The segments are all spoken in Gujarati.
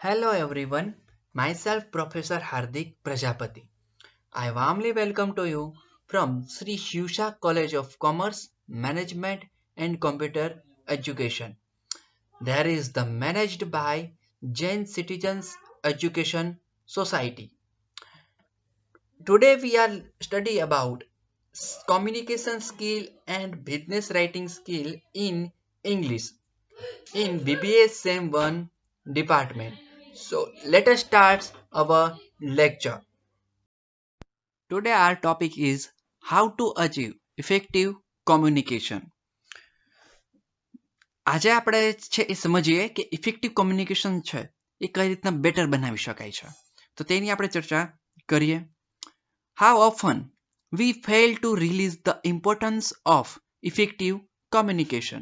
Hello everyone, myself Professor Hardik Prajapati. I warmly welcome to you from Sri Shivsha College of Commerce, Management and Computer Education. There is the managed by Jain Citizens Education Society. Today we are study about communication skill and business writing skill in English in BBA Sem 1 department. So let us start our lecture. Today our topic is how to achieve effective communication. આજે આપણે છે એ સમજીએ કે ઇફેક્ટિવ કોમ્યુનિકેશન છે એ કઈ રીતના બેટર બનાવી શકાય છે. તો તેની આપણે ચર્ચા કરીએ. How often we fail to release the importance of effective communication.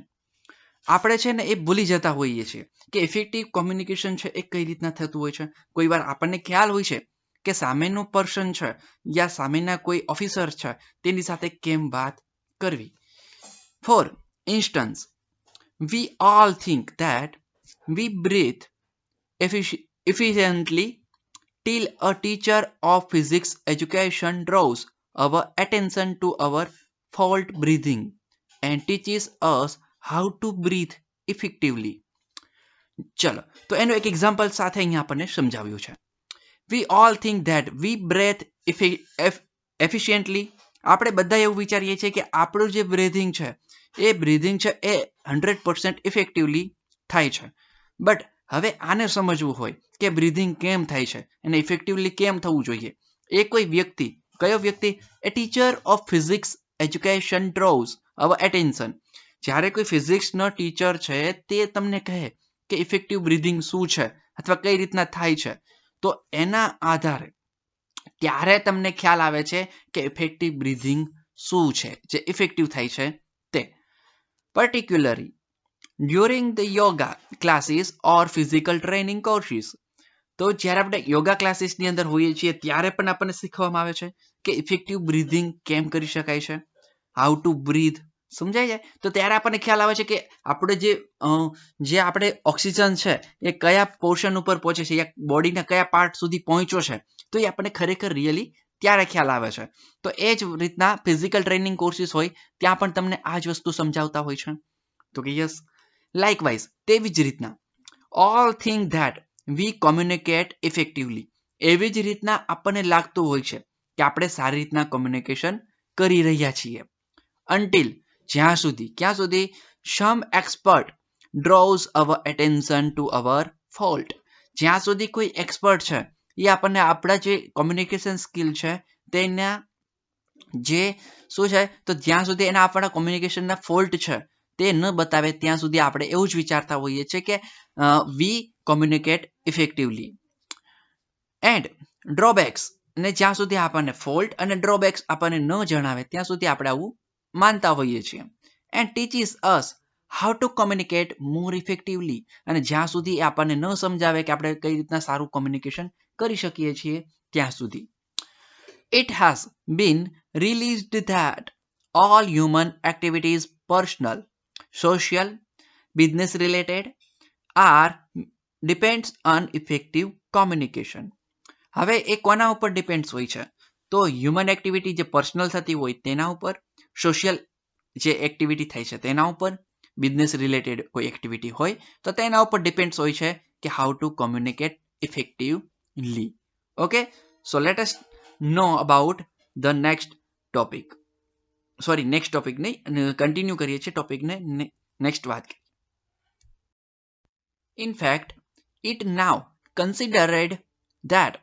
આપણે છે ને એ ભૂલી જતા હોઈએ છીએ કે ઇફેક્ટિવ કોમ્યુનિકેશન છે એ કઈ રીતના થતું હોય છે. કોઈ વાર આપણને ખ્યાલ હોય છે કે સામેનો પર્સન છે યા સામેના કોઈ ઓફિસર છે તેની સાથે કેમ વાત કરવી. For instance, we all think that we breathe efficiently till a teacher of physics education draws our attention to our fault breathing and teaches us how to breathe effectively. ચલો તો એનું એક એક્ઝામ્પલ સાથે અહીંયા આપણને સમજાવ્યું છે. We all think that we breathe efficiently. આપણે બધા એવું વિચારીએ છીએ કે આપણું જે બ્રીધિંગ છે એ બ્રીધિંગ છે એ 100% ઇફેક્ટિવલી થાય છે. બટ હવે આને સમજવું હોય કે બ્રીધિંગ કેમ થાય છે અને ઇફેક્ટિવલી કેમ થવું જોઈએ. એ કોઈ વ્યક્તિ, કયો વ્યક્તિ? A teacher of physics education draws our attention. જ્યારે કોઈ ફિઝિક્સનો ટીચર છે તે તમને કહે કે ઇફેક્ટિવ બ્રીધિંગ શું છે અથવા કઈ રીતના થાય છે, તો એના આધારે ત્યારે તમને ખ્યાલ આવે છે કે ઇફેક્ટિવ બ્રીધિંગ શું છે જે ઇફેક્ટિવ થાય છે તે. Particularly during the yoga classes or physical training courses. તો જ્યારે આપણે યોગા ક્લાસીસની અંદર હોઈએ છીએ ત્યારે પણ આપણને શીખવામાં આવે છે કે ઇફેક્ટિવ બ્રીધિંગ કેમ કરી શકાય છે, હાઉ ટુ બ્રીથ. સમજાય જાય? તો ત્યારે આપણને ખ્યાલ આવે છે કે આપણે જે આપણે ઓક્સિજન છે એ કયા પોર્શન ઉપર પહોંચે છે યા બોડીના કયા પાર્ટ સુધી પહોંચ્યો છે, તો એ આપણને ખરેખર રિયલી ત્યારે ખ્યાલ આવે છે. તો એ જ રીતના ફિઝિકલ ટ્રેનિંગ કોર્સીસ હોય ત્યાં પણ તમને આ જ વસ્તુ સમજાવતા હોય છે. તો કે યસ, લાઇકવાઇઝ તેવી જ રીતના all think that we communicate effectively. એવી જ રીતના આપણને લાગતું હોય છે કે આપણે સારી રીતના કોમ્યુનિકેશન કરી રહ્યા છીએ. અન્ટિલ, જ્યાં સુધી, ક્યાં સુધી? Some expert draws our attention to our fault. જ્યાં સુધી કોઈ એક્સપર્ટ છે એ આપણને આપણા જે કોમ્યુનિકેશન સ્કિલ છે તેના જે શું છે, તો જ્યાં સુધી એના આપણા કોમ્યુનિકેશનના ફોલ્ટ છે તે ન બતાવે ત્યાં સુધી આપણે એવું જ વિચારતા હોઈએ છીએ કે વી કોમ્યુનિકેટ ઇફેક્ટિવલી. એન્ડ ડ્રોબેક્સ, અને જ્યાં સુધી આપણને ફોલ્ટ અને ડ્રોબેક્સ આપણને ન જણાવે ત્યાં સુધી આપણે આવું માનતા હોઈએ છીએ. And teaches us how to communicate more effectively. અને જ્યાં સુધી આપણને ન સમજાવે કે આપણે કઈ રીતના સારું કોમ્યુનિકેશન કરી શકીએ છીએ ત્યાં સુધી. It has been released that all human activities, personal, social, business related, are depends on effective communication. હવે એ કોના ઉપર ડિપેન્ડ્સ હોય છે? તો હ્યુમન એક્ટિવિટી જે પર્સનલ થતી હોય તેના ઉપર, સોશિયલ જે એક્ટિવિટી થાય છે તેના ઉપર, બિઝનેસ રિલેટેડ કોઈ એક્ટિવિટી હોય તો તેના ઉપર ડિપેન્ડ્સ હોય છે કે how to communicate effectively. Okay, so let us know about the next topic. Sorry, next topic નહીં, કન્ટિન્યુ કરીએ છીએ ટોપિકને, નેક્સ્ટ વાત. In fact, it now considered that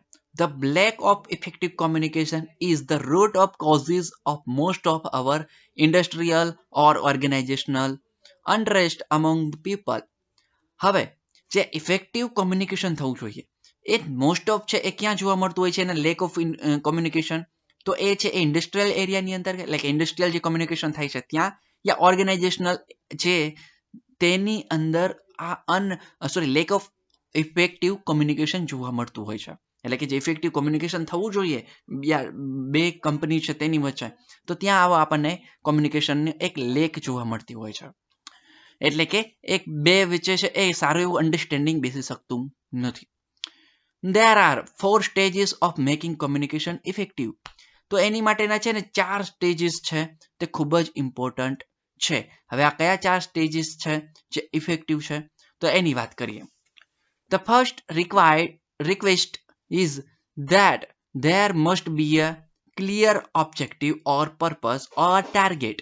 the lack of effective communication is the root of causes of most of our industrial or organizational unrest among the people. હવે જે ઇફેક્ટિવ કોમ્યુનિકેશન થવું જોઈએ એ મોસ્ટ ઓફ છે એ ક્યાં જોવા મળતું હોય છે એના લેક ઓફ કોમ્યુનિકેશન? તો એ છે એ ઇન્ડસ્ટ્રીયલ એરિયાની અંદર, લાઈક ઇન્ડસ્ટ્રીયલ જે કોમ્યુનિકેશન થાય છે ત્યાં, યા ઓર્ગેનાઇઝેશનલ જે તેની અંદર આ લેક ઓફ ઇફેક્ટિવ કોમ્યુનિકેશન જોવા મળતું હોય છે. એટલે કે જે ઇફેક્ટિવ કોમ્યુનિકેશન થવું જોઈએ બે કંપની છે તેની વચ્ચે, તો ત્યાં આવા આપણને કોમ્યુનિકેશનની એક લેક જોવા મળતી હોય છે. એટલે કે એક બે વચ્ચે છે એ સારું એવું અન્ડરસ્ટેન્ડિંગ બેસી શકતું નથી. There are 4 stages of making communication effective. તો એની માટેના છે ને 4 સ્ટેજીસ છે તે ખૂબ જ ઇમ્પોર્ટન્ટ છે. હવે આ કયા 4 સ્ટેજીસ છે જે ઇફેક્ટિવ છે તો એની વાત કરીએ. The first request is that there must be a clear objective or purpose or target.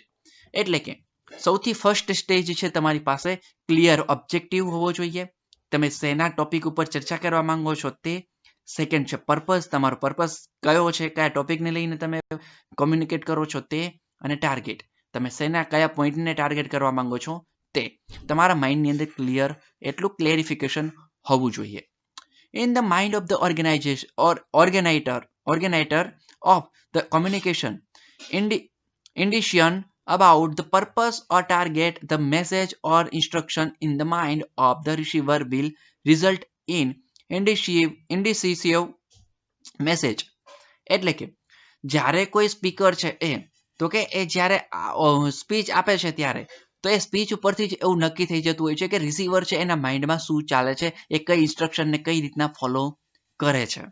એટલે કે સૌથી ફર્સ્ટ સ્ટેજ છે તમારી પાસે ક્લિયર ઓબ્જેક્ટિવ હોવો જોઈએ. તમે શેના ટોપિક ઉપર ચર્ચા કરવા માંગો છો તે. સેકન્ડ છે પર્પસ, તમારો પર્પસ કયો છે, કયા ટોપિકને લઈને તમે કોમ્યુનિકેટ કરો છો તે. અને ટાર્ગેટ, તમે શેના કયા પોઈન્ટને ટાર્ગેટ કરવા માંગો છો તે. તમારા માઇન્ડની અંદર ક્લિયર એટલું ક્લેરિફિકેશન હોવું જોઈએ. In the mind of the organization or organizer of the communication, indication about the purpose or target, the message or instruction in the mind of the receiver will result in indecisive message. એટલે કે જ્યારે કોઈ સ્પીકર છે તો કે એ જ્યારે સ્પીચ આપે છે ત્યારે તો એ સ્પીચ ઉપરથી જ એવું નક્કી થઈ જતું હોય છે કે રિસીવર છે એના માઇન્ડમાં શું ચાલે છે, એ કઈ ઇન્સ્ટ્રક્શનને કઈ રીતના ફોલો કરે છે.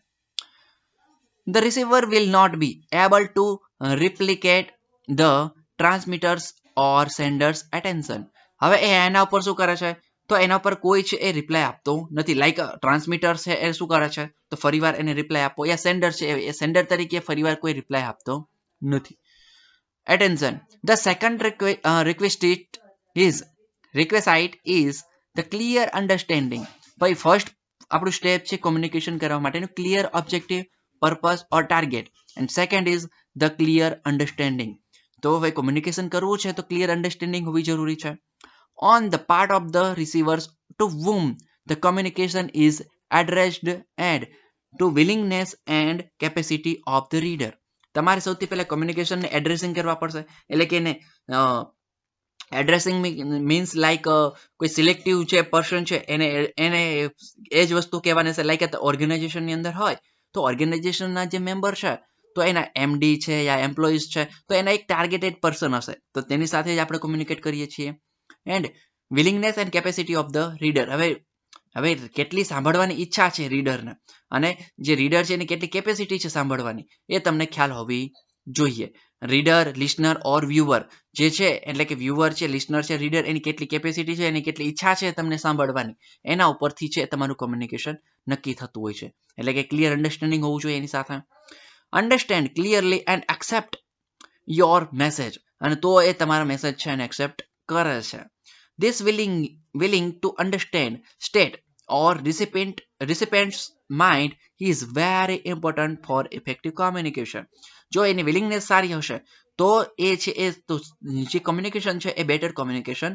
The receiver will not be able to replicate the transmitters or senders attention. હવે એ એના ઉપર શું કરે છે તો એના પર કોઈ છે એ રિપ્લાય આપતો નથી. લાઈક ટ્રાન્સમીટર છે એ શું કરે છે તો ફરીવાર એને રિપ્લાય આપો, યા સેન્ડર છે એ સેન્ડર તરીકે ફરીવાર કોઈ રિપ્લાય આપતો નથી. Attention. The second requisite is the clear understanding. ભાઈ ફર્સ્ટ આપણું સ્ટેપ છે કોમ્યુનિકેશન કરવા માટેનું clear objective, purpose or target. And second is the clear understanding. તો હવે કોમ્યુનિકેશન કરવું છે તો ક્લિયર અન્ડરસ્ટેન્ડિંગ હોવી જરૂરી છે. On the part of the receivers to whom the communication is addressed and to willingness and capacity of the reader. તમારે સૌથી પહેલા કોમ્યુનિકેશનને એડ્રેસિંગ કરવા પડશે. એટલે કે એને એડ્રેસિંગ મીન્સ લાઈક કોઈ સિલેક્ટિવ છે પર્સન છે એને એને એ જ વસ્તુ કહેવાની છે. લાઈક ઓર્ગેનાઇઝેશનની અંદર હોય તો ઓર્ગેનાઇઝેશનના જે મેમ્બર છે તો એના એમડી છે યા એમ્પ્લોઈઝ છે તો એના એક ટાર્ગેટેડ પર્સન હશે તો તેની સાથે જ આપણે કોમ્યુનિકેટ કરીએ છીએ. And willingness and capacity of the reader. હવે કેટલી સાંભળવાની ઈચ્છા છે રીડરને અને જે રીડર છે એની કેટલી કેપેસિટી છે સાંભળવાની એ તમને ખ્યાલ હોવી જોઈએ. રીડર, લિસનર ઓર વ્યુઅર જે છે એટલે કે વ્યુઅર છે, લિસનર છે, રીડર એની કેટલી કેપેસિટી છે, એની કેટલી ઈચ્છા છે તમને સાંભળવાની, એના ઉપરથી છે તમારું કોમ્યુનિકેશન નક્કી થતું હોય છે. એટલે કે ક્લિયર અન્ડરસ્ટેન્ડિંગ હોવું જોઈએ એની સાથે. Understand clearly and accept your message. અને તો એ તમારા મેસેજ છે એને એક્સેપ્ટ કરે છે. This willing to understand state or recipient's mind is very important for effective communication. જો એની વિલિંગનેસ સારી હશે તો એ છે એ તો જે કોમ્યુનિકેશન છે એ બેટર કોમ્યુનિકેશન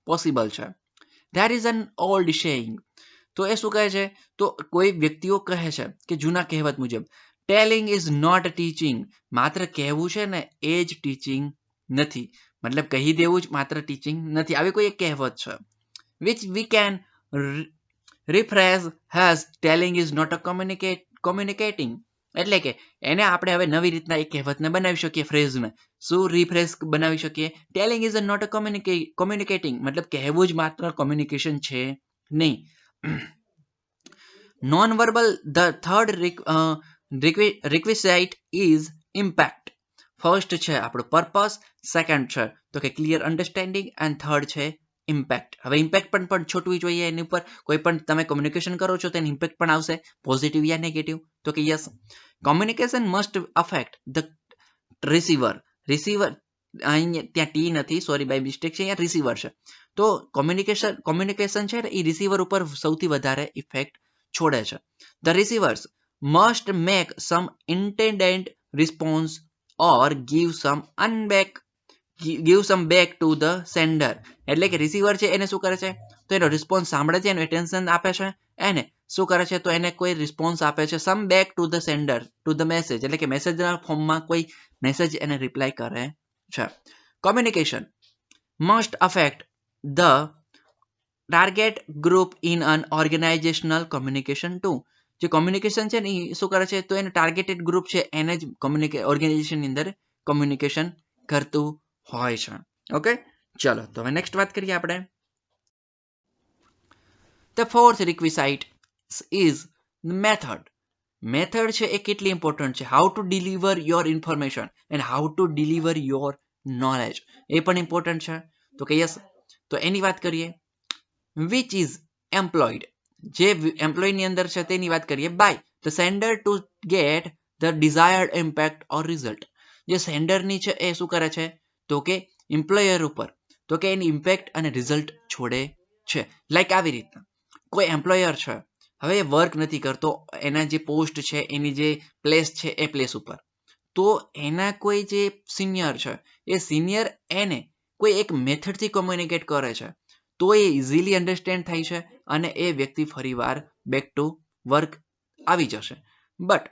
પોસિબલ છે. There is an old saying. તો એ શું કહે છે તો કોઈ વ્યક્તિઓ કહે છે કે જૂના કહેવત મુજબ ટેલિંગ ઇઝ નોટ ટીચિંગ. માત્ર કહેવું છે ને એ જ ટીચિંગ નથી. મતલબ કહી દેવું જ માત્ર ટીચિંગ નથી. આવી કોઈ એક કહેવત છે. Which we can rephrase as telling is not a communicating. એટલે કે એને આપણે હવે નવી રીતના એક કહેવતને બનાવી શકીએ ફ્રેઝને. શું રિફ્રેશ બનાવી શકીએ? Telling is not a communicating. મતલબ કહેવું જ માત્ર કોમ્યુનિકેશન છે નહીં. Non verbal. The third requisite is impact. First છે આપણું પર્પસ, સેકન્ડ છે તો કે ક્લિયર અન્ડરસ્ટેન્ડિંગ એન્ડ થર્ડ છે ઇમ્પેક્ટ. હવે ઇમ્પેક્ટ પણ છોટવી જોઈએ એની ઉપર. કોઈ પણ તમે કોમ્યુનિકેશન કરો છો તેની ઇમ્પેક્ટ પણ આવશે, પોઝિટિવ યા નેગેટિવ. તો કે yes, communication must affect the receiver. અહીંયા ત્યાં ટી નથી, સોરી બાય મિસ્ટેક છે, અહીંયા રિસીવર છે. તો કોમ્યુનિકેશન છે એ રિસીવર ઉપર સૌથી વધારે ઇફેક્ટ છોડે છે. The receivers must make some intended response or give some back to the sender. એટલે કે રિસીવર છે એને શું કરે છે તો એનો રિસ્પોન્સ સાંભળે છે, એનું એટેન્શન આપે છે, એને શું કરે છે તો એને કોઈ રિસ્પોન્સ આપે છે some back to the sender to the message. એટલે કે મેસેજના ફોર્મમાં કોઈ મેસેજ એને રિપ્લાય કરે છે. Communication must affect the target group in an organisational communication too. જે કોમ્યુનિકેશન છે ને એ શું કરે છે તો એને ટાર્ગેટેડ ગ્રુપ છે એને જ ઓર્ગેનાઇઝેશનની અંદર કોમ્યુનિકેશન કરતું હોય છે. ઓકે, ચલો તો હવે નેક્સ્ટ વાત કરીએ આપણે. The fourth requisite is method છે એ કેટલી ઇમ્પોર્ટન્ટ છે. How to deliver your information and how to deliver your knowledge એ પણ ઇમ્પોર્ટન્ટ છે. તો કે યસ, તો એની વાત કરીએ. વિચ ઇઝ એમ્પ્લોયડ, જે એમ્પ્લોયની અંદર છે તેની વાત કરીએ. By the sender to get the desired impact or result, જે સેન્ડરની છે એ શું કરે છે તો કે એમ્પ્લોયર ઉપર તો કે એની ઇમ્પેક્ટ અને રિઝલ્ટ છોડે છે. લાઈક આવી રીતના કોઈ એમ્પ્લોયર છે, હવે એ વર્ક નથી કરતો એના જે પોસ્ટ છે એની જે પ્લેસ છે એ પ્લેસ ઉપર, તો એના કોઈ જે સિનિયર છે એ સિનિયર એને કોઈ એક મેથડથી કોમ્યુનિકેટ કરે છે તો એ ઇઝીલી અન્ડરસ્ટેન્ડ થાય છે અને એ વ્યક્તિ ફરીવાર બેક ટુ વર્ક આવી જશે. બટ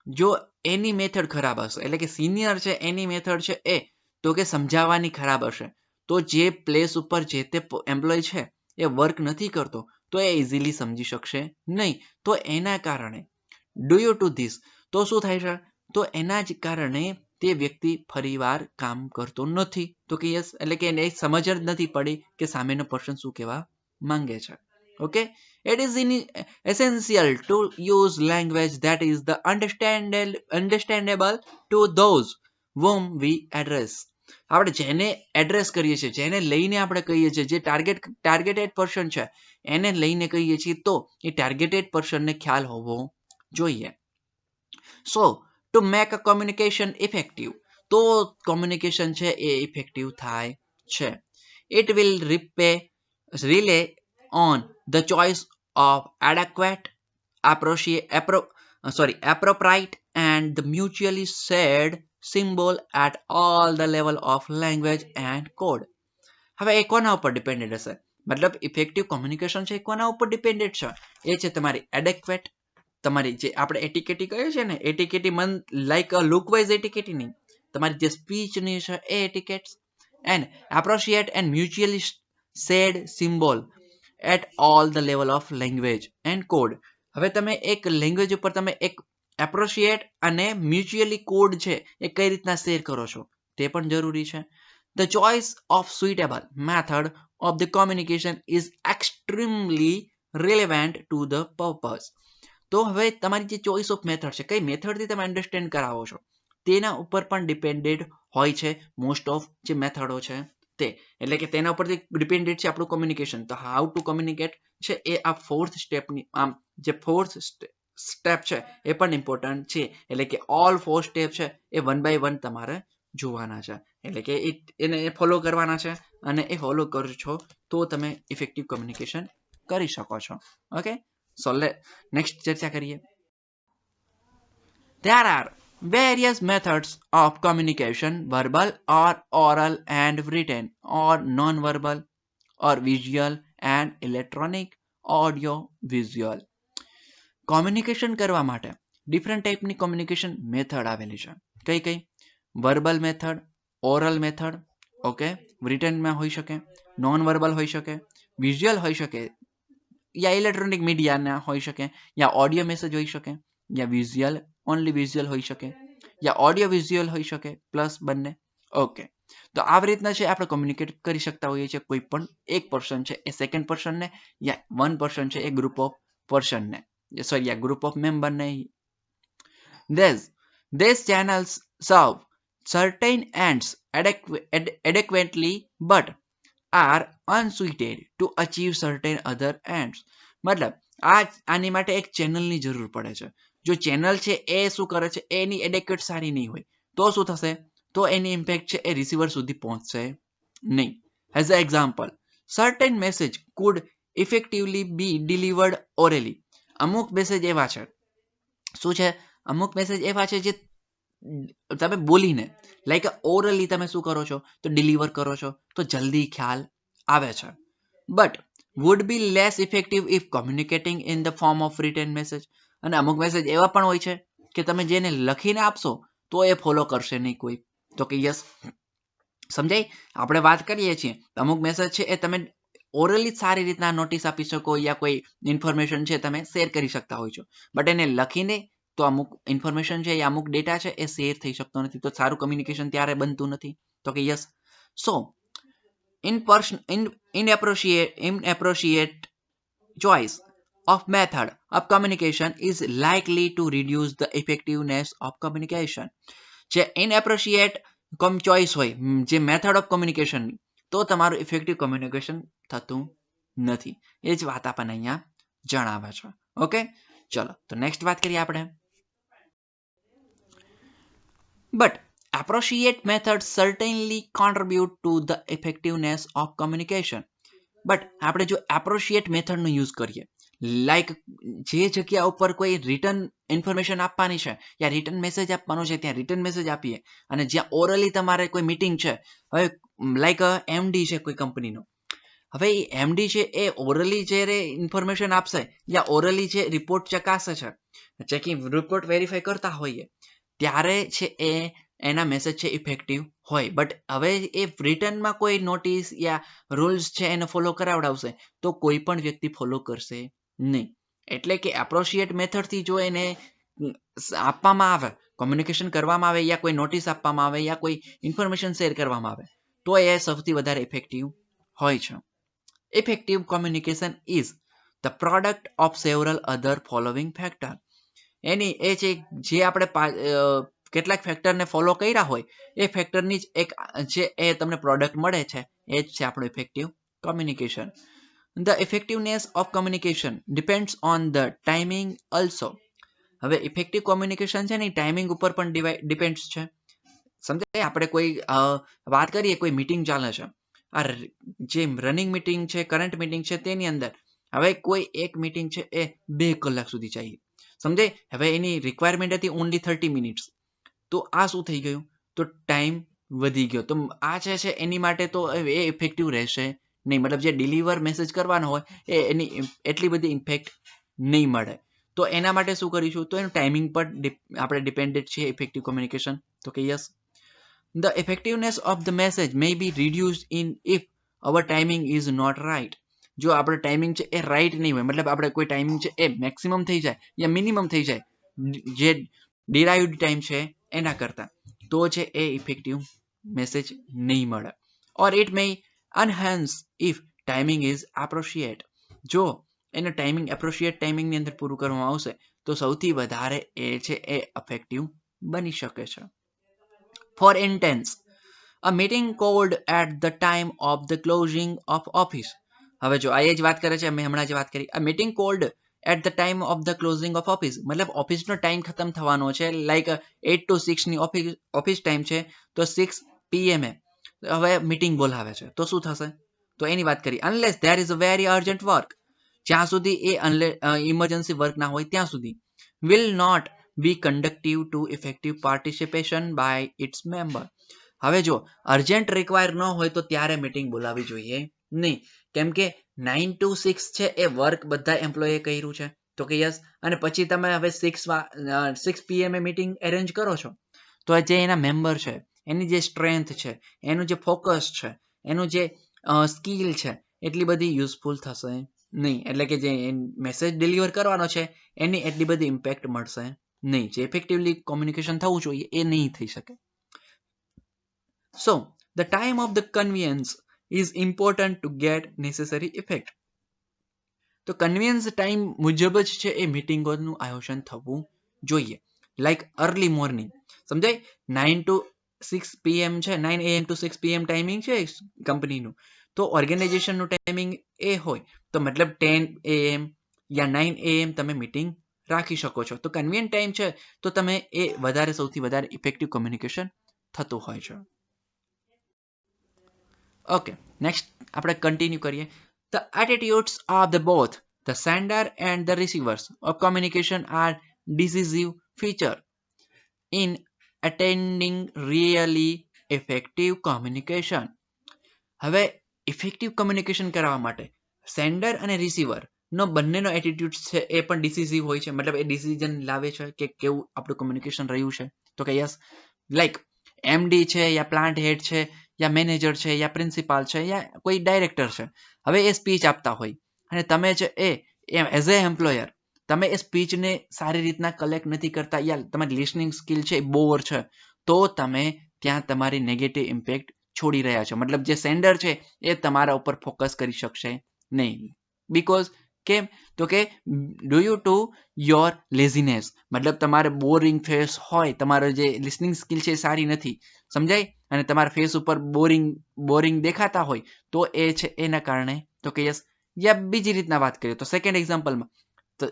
જો એની મેથડ ખરાબ હશે, એટલે કે સિનિયર છે એની મેથડ છે એ તો કે સમજાવવાની ખરાબ હશે, તો જે પ્લેસ ઉપર જે તે એમ્પ્લોય છે એ વર્ક નથી કરતો તો એ ઇઝીલી સમજી શકશે નહીં. તો એના કારણે ડુ યુ ટુ ધીસ, તો શું થાય છે, તો એના જ કારણે તે વ્યક્તિ ફરીવાર કામ કરતો નથી. તો કે યસ, એટલે કે એને સમજ જ નથી પડી કે સામેનો પર્સન શું કહેવા માંગે છે. Okay, it is essential to use language that is the understandable to those whom we address. આપણે જેને એડ્રેસ કરીએ છીએ, જેને લઈને આપણે કહીએ છીએ, જે ટાર્ગેટેડ પર્સન છે એને લઈને કહીએ છીએ, તો એ ટાર્ગેટેડ પર્સનને ખ્યાલ હોવો જોઈએ. So to make a communication effective, તો કોમ્યુનિકેશન છે એ ઇફેક્ટિવ થાય છે. It will rely on the choice of adequate, appropriate and the mutually shared symbol at all the level of language and code. હવે એ કોના ઉપર ડિપેન્ડેડ હશે, મતલબ ઇફેક્ટિવ કોમ્યુનિકેશન છે એ કોના ઉપર ડિપેન્ડેડ છે, એ છે તમારી એડેક્વેટ, તમારી જે આપણે એટિકેટી કહીએ છીએ ને, એટિકેટી મન લાઈક લુક વાઇઝ એટિકેટી નહીં, તમારી જે સ્પીચની છે એ etiquettes, and appreciate and mutually shared symbol at all the level of language and code. હવે તમે એક લેંગ્વેજ ઉપર તમે એક એપ્રોશિએટ અને મ્યુચ્યુઅલી કોડ છે એ કઈ રીતના શેર કરો છો તે પણ જરૂરી છે. The choice of suitable method of the communication is extremely relevant to the purpose. તો હવે તમારી જે ચોઇસ ઓફ મેથડ છે, કઈ મેથડથી તમે અન્ડરસ્ટેન્ડ કરાવો છો તેના ઉપર પણ ડિપેન્ડેડ હોય છે મોસ્ટ ઓફ જે મેથડો છે તે, એટલે કે તેના ઉપરથી ડિપેન્ડેડ છે આપણું કોમ્યુનિકેશન. તો હાઉ ટુ કોમ્યુનિકેટ છે એ આ ફોર્થ સ્ટેપની, આમ જે ફોર્થ સ્ટેપ છે એ પણ ઇમ્પોર્ટન્ટ છે, એટલે કે ઓલ 4 સ્ટેપ છે એ વન બાય વન તમારે જોવાના છે, એટલે કે એને ફોલો કરવાના છે, અને એ ફોલો કરો છો તો તમે ઇફેક્ટિવ કોમ્યુનિકેશન કરી શકો છો. ઓકે, સો નેક્સ્ટ ચર્ચા કરીએ. There are various methods of communication, verbal or oral and written or non-verbal or visual and electronic, audio visual. Communication કરવા માટે ડિફરન્ટ ટાઈપની કોમ્યુનિકેશન મેથડ આવેલી છે. કઈ કઈ? Verbal method, oral method, okay, રિટનમાં હોઈ શકે, નોન વર્બલ હોઈ શકે, વિઝ્યુઅલ હોઈ શકે, યા ઇલેક્ટ્રોનિક મીડિયાના હોઈ શકે, યા ઓડિયો મેસેજ હોઈ શકે, યા વિઝ્યુઅલ ઓનલી વિઝ્યુઅલ હોઈ શકે, યા ઓડિયો વિઝ્યુઅલ હોઈ શકે, પ્લસ બંને. ઓકે, તો આવી રીતના છે આપણે કોમ્યુનિકેટ કરી શકતા હોઈએ છીએ કોઈ પણ એક પર્સન છે એ સેકન્ડ પર્સનને, યા વન પર્સન છે એ ગ્રુપ ઓફ પર્સનને, સોરી યા ગ્રુપ ઓફ મેમ્બરને. These channels serve certain ends adequately but are unsuited to achieve certain other ends. મતલબ આની માટે એક ચેનલની જરૂર પડે છે. જો ચેનલ છે એ શું કરે છે, એની એડેક્વેટ સારી નહીં હોય તો શું થશે, તો એની ઇમ્પેક્ટ છે એ રિસીવર સુધી પહોંચશે નહીં. As a example, certain message could effectively be delivered orally. અમુક મેસેજ એવા છે, શું છે, અમુક મેસેજ એવા છે જે તમે બોલીને લાઈક ઓરલી તમે શું કરો છો તો ડિલિવર કરો છો તો જલ્દી ખ્યાલ આવે છે. But would be less effective if communicating in the form of written message. અને અમુક મેસેજ એવા પણ હોય છે કે તમે જેને લખીને આપશો તો એ ફોલો કરશે નહીં કોઈ. તો કે યસ, સમજાય? આપણે વાત કરીએ છીએ અમુક મેસેજ છે એ તમે ઓરલી સારી રીતના નોટિસ આપી શકો, યા કોઈ ઇન્ફોર્મેશન છે તમે શેર કરી શકતા હોય છો, બટ એને લખીને તો અમુક ઇન્ફોર્મેશન છે યા અમુક ડેટા છે એ શેર થઈ શકતો નથી, તો સારું કમ્યુનિકેશન ત્યારે બનતું નથી. તો કે yes, so inappropriate choice of method of communication is likely to reduce the effectiveness of communication. જે inappropriate ચોઇસ હોય જે મેથડ ઓફ કોમ્યુનિકેશન તો તમારું ઇફેક્ટિવ કોમ્યુનિકેશન થતું નથી. એ જ વાત આપણને અહીંયા જણાવે છે. ઓકે, ચલો તો નેક્સ્ટ વાત કરીએ આપણે. But appropriate methods certainly contribute to the effectiveness of communication. But આપણે જો appropriate method નો યુઝ કરીએ, લાઈક જે જગ્યા ઉપર કોઈ રિટર્ન ઇન્ફોર્મેશન આપવાની છે યા રિટર્ન મેસેજ આપવાનો છે ત્યાં રિટર્ન મેસેજ આપીએ, અને જ્યાં ઓરલી તમારે કોઈ મીટિંગ છે, હવે લાઈક એમડી છે કોઈ કંપનીનો, હવે એ એમડી છે એ ઓરલી જ્યારે ઇન્ફોર્મેશન આપશે યા ઓરલી જે રિપોર્ટ ચકાસે છે, ચેકિંગ રિપોર્ટ વેરીફાઈ કરતા હોઈએ ત્યારે છે એ એના મેસેજ છે ઇફેક્ટિવ હોય. બટ હવે એ રિટર્નમાં કોઈ નોટિસ યા રૂલ્સ છે એને ફોલો કરાવડાવશે તો કોઈ પણ વ્યક્તિ ફોલો કરશે નહીં. એટલે કે એપ્રોપ્રિએટ મેથડથી જો એને આપવામાં આવે, કોમ્યુનિકેશન કરવામાં આવે યા કોઈ નોટિસ આપવામાં આવે યા કોઈ ઇન્ફોર્મેશન શેર કરવામાં આવે તો એ સૌથી વધારે ઇફેક્ટિવ હોય છે. Effective communication is the product of several other following factor. એની એ છે જે આપણે કેટલાક ફેક્ટરને ફોલો કર્યા હોય એ ફેક્ટરની જ એક જે એ તમને પ્રોડક્ટ મળે છે એ જ છે આપણું effective communication. The effectiveness of communication depends on the timing also. હવે ઇફેક્ટિવ કોમ્યુનિકેશન છે ને ટાઈમિંગ ઉપર પણ ડિપેન્ડ્સ છે. સમજાય, આપણે કોઈ વાત કરીએ કોઈ મીટિંગ ચાલે છે, આ જે રનિંગ મીટિંગ છે, કરંટ મીટિંગ છે તેની અંદર હવે કોઈ એક મીટિંગ છે એ 2 કલાક સુધી ચાલી, સમજાય. હવે એની રિક્વાયરમેન્ટ હતી ઓનલી 30 મિનિટ્સ, તો આ શું થઈ ગયું, તો ટાઈમ વધી ગયો. તો આ જે છે એની માટે તો એ ઇફેક્ટિવ રહેશે નહીં, મતલબ જે ડિલિવર મેસેજ કરવાનો હોય એ એની એટલી બધી ઇમ્પેક્ટ નહીં મળે. તો એના માટે શું કરીશું, તો એનું ટાઈમિંગ પર આપણે ડિપેન્ડેન્ટ છે ઇફેક્ટિવ કોમ્યુનિકેશન. તો કે yes, the effectiveness of the message may be reduced in if our timing is not right. જો આપણે ટાઈમિંગ છે એ રાઇટ નહીં હોય, મતલબ આપણે કોઈ ટાઈમિંગ છે એ મેક્સિમમ થઈ જાય યા મિનિમમ થઈ જાય જે ડિરાઇવ્ડ ટાઈમ છે એના કરતા, તો છે એ ઇફેક્ટિવ મેસેજ નહીં મળે. Or it may enhance if timing is appropriate. જો એને ટાઈમિંગ એપ્રોપ્રિએટ ટાઈમિંગની અંદર પૂરું કરવામાં આવશે તો સૌથી વધારે એ છે એ ઇફેક્ટિવ બની શકે છે. For instance, a meeting called at the time of the closing of office. હવે જો આ એ જ વાત કરે છે, મેં હમણાં જ વાત કરી, a meeting called at the time of the closing of office, મતલબ ઓફિસનો ટાઈમ ખતમ થવાનો છે, લાઈક 8 to 6 ની ઓફિસ ટાઈમ છે, તો 6 PM હવે મીટિંગ બોલાવે છે તો શું થશે, તો એની વાત કરી, unless there is a very urgent work, જ્યાં સુધી એ ઇમરજન્સી વર્ક ના હોય ત્યાં સુધી, will not be conductive to effective participation by its member. હવે જો અર્જન્ટ રિક્વાયર ન હોય તો ત્યારે મીટિંગ બોલાવવી જોઈએ નહીં, કેમ કે 9 to 6 છે એ વર્ક બધા એમ્પ્લોયે કર્યું છે, તો કે યસ, અને પછી તમે હવે 6 PM મીટિંગ એરેન્જ કરો છો તો જે એના મેમ્બર છે એની જે સ્ટ્રેન્થ છે, એનું જે ફોકસ છે, એનું જે સ્કિલ છે એટલી બધી યુઝફુલ થશે નહીં. એટલે કે જે મેસેજ ડિલિવર કરવાનો છે એની એટલી બધી ઇમ્પેક્ટ મળશે નહીં, જે ઇફેક્ટિવલી કોમ્યુનિકેશન થવું જોઈએ એ નહીં થઈ શકે. So the time of the convenience is important to get necessary effect. તો કન્વીનિયન્સ ટાઈમ મુજબ જ છે એ મીટિંગોનું આયોજન થવું જોઈએ, લાઈક અર્લી મોર્નિંગ, સમજાય, 9 to 6 PM છે, 9 AM to 6 PM ટાઈમિંગ છે કંપનીનું, તો ઓર્ગેનાઇઝેશનનું ટાઈમિંગ એ હોય તો મતલબ 10 AM યા 9 AM તમે મીટિંગ રાખી શકો છો. તો કન્વીનિયન્ટ ટાઈમ છે તો તમે એ વધારે સૌથી વધારે ઇફેક્ટિવ કોમ્યુનિકેશન થતું હોય છે. ઓકે, નેક્સ્ટ આપણે કન્ટિન્યુ કરીએ. The attitudes of the both the sender and the receivers of communication are decisive feature in attending really effective communication. હવે ઇફેક્ટિવ કોમ્યુનિકેશન કરવા માટે સેન્ડર અને રિસીવર નો બંનેનો એટીટ્યુડ છે એ પણ ડિસિસિવ હોય છે, મતલબ એ ડિસિઝન લાવે છે કે કેવું આપણું કોમ્યુનિકેશન રહ્યું છે. તો કે યસ, લાઈક એમડી છે યા પ્લાન્ટ હેડ છે યા મેનેજર છે યા પ્રિન્સિપાલ છે યા કોઈ ડાયરેક્ટર છે, હવે એ સ્પીચ આપતા હોય અને તમે છે એ એઝ એ એમ્પ્લોયર તમે એ સ્પીચને સારી રીતના કલેક્ટ નથી કરતા યા તમારી લિસનિંગ સ્કિલ છે એ બોર છે, તો તમે ત્યાં તમારી નેગેટિવ ઇમ્પેક્ટ છોડી રહ્યા છો. મતલબ જે સેન્ડર છે એ તમારા ઉપર ફોકસ કરી શકશે નહીં, બીકોઝ કેમ તો કે do you to your laziness, મતલબ તમારે બોરિંગ ફેસ હોય, તમારો જે લિસનિંગ સ્કિલ છે એ સારી નથી, સમજાય, અને તમારા ફેસ ઉપર બોરિંગ દેખાતા હોય તો એ છે એના કારણે. તો કે યસ. યા બીજી રીતના વાત કરીએ તો સેકન્ડ એક્ઝામ્પલમાં તો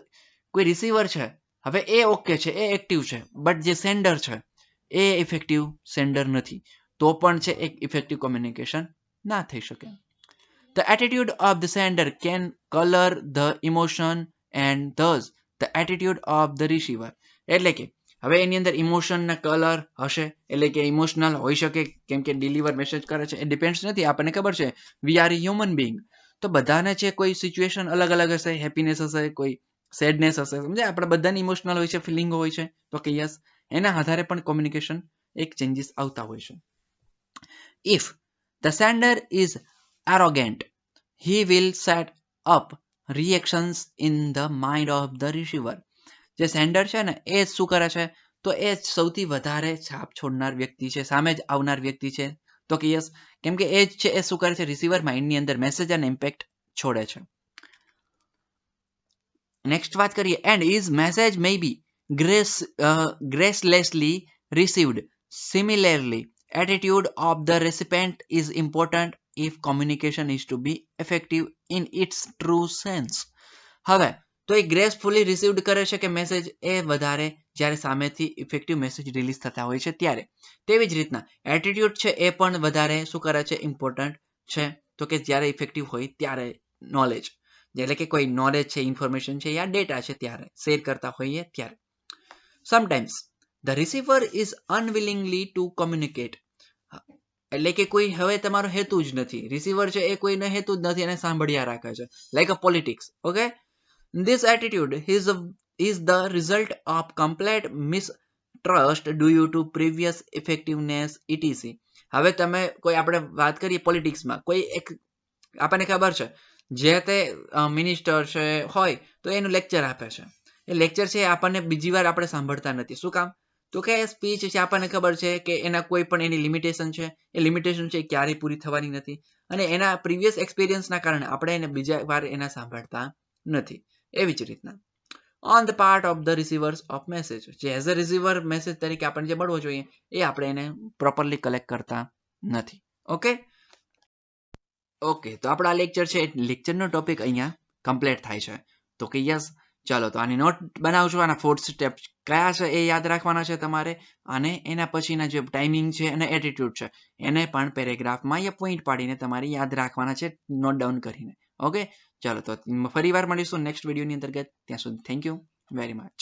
કોઈ રિસીવર છે, હવે એ ઓકે છે, એ એક્ટિવ છે, બટ જે સેન્ડર છે એ ઇફેક્ટિવ સેન્ડર નથી, તો પણ છે એક ઇફેક્ટિવ કોમ્યુનિકેશન ના થઈ શકે. The attitude of the sender can color the emotion and thus the attitude of the receiver. એટલે કે હવે એની અંદર ઇમોશનના કલર હશે, એટલે કે ઇમોશનલ હોઈ શકે, કેમ કે ડિલિવર મેસેજ કરે છે, એ ડિપેન્ડ્સ નથી, આપણને ખબર છે વી આર હ્યુમન બિંગ, તો બધાને છે કોઈ સિચ્યુએશન અલગ અલગ હશે, હેપીનેસ હશે, કોઈ સેડનેસ હશે, સમજે, આપણે બધાને ઇમોશનલ હોય છે, ફિલિંગ હોય છે, તો કે યસ એના આધારે પણ કોમ્યુનિકેશન એક ચેન્જીસ આવતા હોય છે. If the sender is arrogant, he will set up reactions in the mind of the receiver. જે સેન્ડર છે ને એ શું કરે છે, તો એ સૌથી વધારે છાપ છોડનાર વ્યક્તિ છે, સામે જ આવનાર વ્યક્તિ છે, તો કે યસ, કેમ કે એ છે એ શું કરે છે, રિસીવર માઇન્ડની અંદર મેસેજ અને ઇમ્પેક્ટ છોડે છે. નેક્સ્ટ વાત કરીએ, and is message may be gracelessly received. Similarly, attitude of the recipient is important if communication is to be effective in its true sense. હવે તો એ ગ્રેસફુલી રિસીવ્ડ કરે છે કે મેસેજ એ વધારે જ્યારે સામેથી ઇફેક્ટિવ મેસેજ રિલીઝ થતા હોય છે ત્યારે. તેવી જ રીતના એટીટ્યુડ છે એ પણ વધારે શું કરે છે, ઇમ્પોર્ટન્ટ છે, તો કે જ્યારે ઇફેક્ટિવ હોય ત્યારે નોલેજ, એટલે કે કોઈ નોલેજ છે, ઇન્ફોર્મેશન છે યા ડેટા છે ત્યારે શેર કરતા હોઈએ ત્યારે. Sometimes the receiver is unwillingly to communicate, એટલે કે કોઈ હવે તમારો હેતુ જ નથી, રિસીવર છે એ કોઈને હેતુ જ નથી અને સાંભળ્યા રાખે છે, like a politics. Okay, this attitude is the result of complete mistrust due to previous effectiveness etc. હવે તમે કોઈ આપણે વાત કરીએ પોલિટિક્સમાં, કોઈ એક આપણને ખબર છે જે તે મિનિસ્ટર છે હોય તો એનું લેક્ચર આપે છે, એ લેક્ચર છે આપણને બીજી વાર આપણે સાંભળતા નથી, શું કામ, તો કે સ્પીચ છે આપણને ખબર છે કે એના કોઈ પણ એની લિમિટેશન છે, એ લિમિટેશન છે ક્યારેય પૂરી થવાની નથી, અને એના પ્રીવિયસ એક્સપિરિયન્સના કારણે આપણે એને બીજા વાર એના સાંભળતા નથી. એવી જ રીતના on the part of the receivers of message, જે એઝ અ રિસીવર મેસેજ તરીકે આપણને જે મળવો જોઈએ એ આપણે એને પ્રોપરલી કલેક્ટ કરતા નથી. ઓકે ઓકે, તો આપણા લેક્ચર છે, લેક્ચરનો ટોપિક અહીંયા કમ્પ્લીટ થાય છે. તો કે યસ, ચાલો તો આની નોટ બનાવજો, આના 4 સ્ટેપ કયા છે એ યાદ રાખવાના છે તમારે, અને એના પછીના જે ટાઈમિંગ છે અને એટીટ્યુડ છે એને પણ પેરેગ્રાફમાં યા પોઈન્ટ પાડીને તમારે યાદ રાખવાના છે, નોટ ડાઉન કરીને. ઓકે, ચાલો તો ફરી વાર મળીશું નેક્સ્ટ વિડીયોની અંતર્ગત, ત્યાં સુધી થેન્ક યુ વેરી મચ.